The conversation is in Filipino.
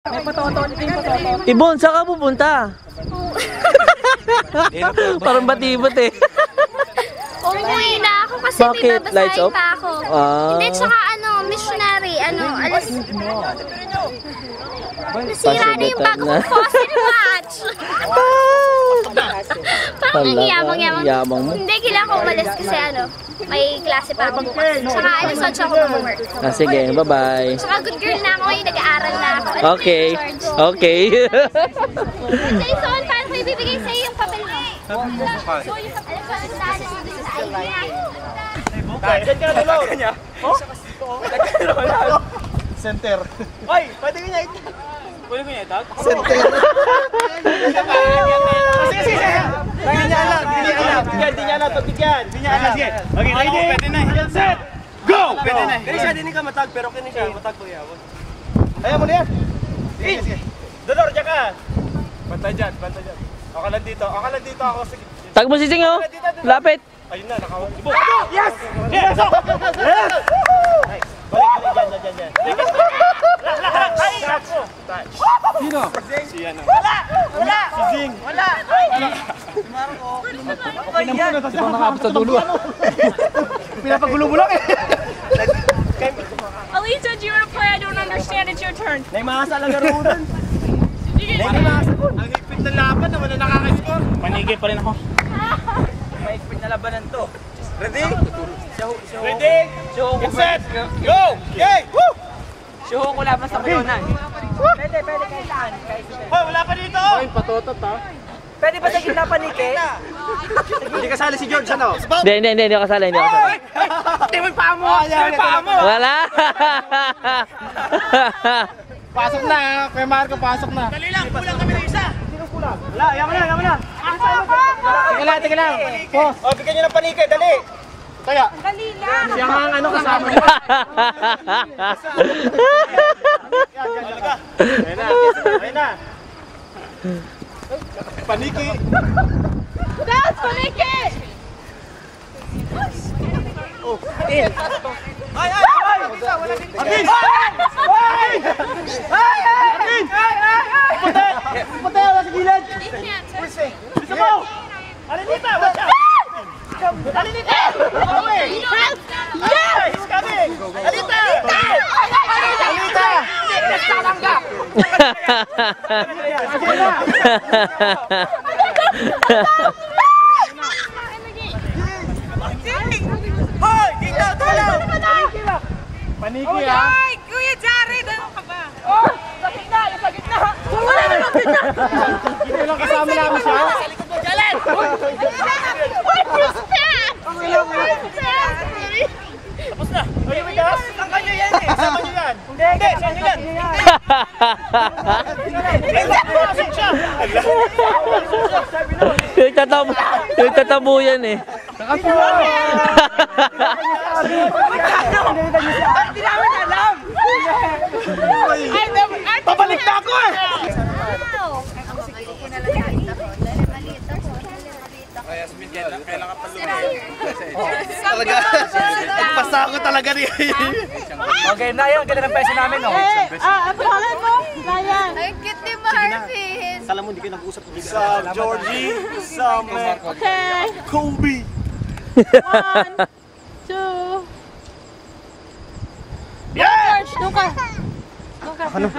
May patotot, may patotot. Ibon, saan ka pupunta? Parang batibot eh. Umuwi na ako kasi Bakit? may Lights babasahin off? pa ako. Ah. Hindi, tsaka missionary, alas... Nasira na yung bago kong fossil watch. Parang ang yamang-yamang. Yamang mo. Hindi, kailangan ko umalis kasi may klase pa ako bukas. Tsaka alas 8 ako mag-work. Ah, sige, bye-bye. Tsaka good girl na ako ngayon, nag-aaral na ako. Okay. Okay. Jason, paano ko ibibigay sa'yo yung papel mo? Alam ko, ang daan mo dito sa idea. Saan ka na tulog? Center. Hoy, pwede ko niya itag. Pwede ko niya itag? Center. Sige, sige. Hindi niya alam. Hindi niya alam. Pagbigyan. Hindi niya alam. Okay, ready? Pwede na. Set. Go! Pwede na. Kaya siya, hindi ka matag. Pero kini siya. Matag ko yawon. Ayaw mo na yan. Sige, sige. Dolor, dyan ka. Bantay dyan. Bantay dyan. Ako lang dito. Ako lang dito. Ako sige. Tag mo si Sing, oh. Lapit. Ayun na, nakawan. Yes! Yes! Yes! Balik, balik, dyan. Lahat! Touch! Sino? Si ano? Wala! Si Zing! Wala! Si Marco! Pinampuno na siya. Nakapit sa dulo. Pinapagulo mo lang eh. Alisa, do you want to play? I don't understand. It's your turn. Naimasa lang laro dun. Naimasa. Ang higpit na laban na wala nakaka-score. Panigay pa rin ako. Mahigpit na labanan to. Ready? Ready? Get set! Go! Okay! Woo! Suho ko laban sa Bayonan. Pwede kahit saan. Hoy, wala pa dito! Hoy, patotot ha. Pwede ba sa gitna panike? Hindi kasali si George, ano? Hindi ako kasali, hindi ako kasali. Hindi mo yung paa mo! Yung paa mo! Wala. Pasok na ha. Kuya Marco, pasok na. Dali lang, kulang kami ng isa. Sino kulang? Wala, yaman na. Teka lang. Pause. O, bigyan nyo ng panike, dali. Kaya. Dali lang. Siya nga ang kasama niya. Ayun na. Paniki. That's panike! Ay! Abin! Abin! Puti! Wala sa gilid! Bisa mo! Alinita! Watch out! Alinita! Yeah! He's coming! Alita! Alita! Hoy! Dito! Tulong! Paniki ha! Ay, Kuya Jared, ano ka ba? Oh, sa gitna, yung sa gitna. Wala na lang gitna. Hindi lang kasama namin siya. What is that? Tapos na! Ay, may gas! Ang kanyo yan eh! Kasama nyo yan! Hindi! Sa inyo yan! Pasok siya! Yung tatabo yan eh. Hindi namin alam! Pabalik na ako eh! Talaga, nagpasa ako talaga niya. Okay na yun, ganda ng peso namin, no? Ang pangalan mo? Ryan. Ay, cute ni Marvin. Kala mo hindi kayo nag-usap. Sa Georgie, sa Okay. Kobe. 1, 2. Yeah! Doon ka. Ano?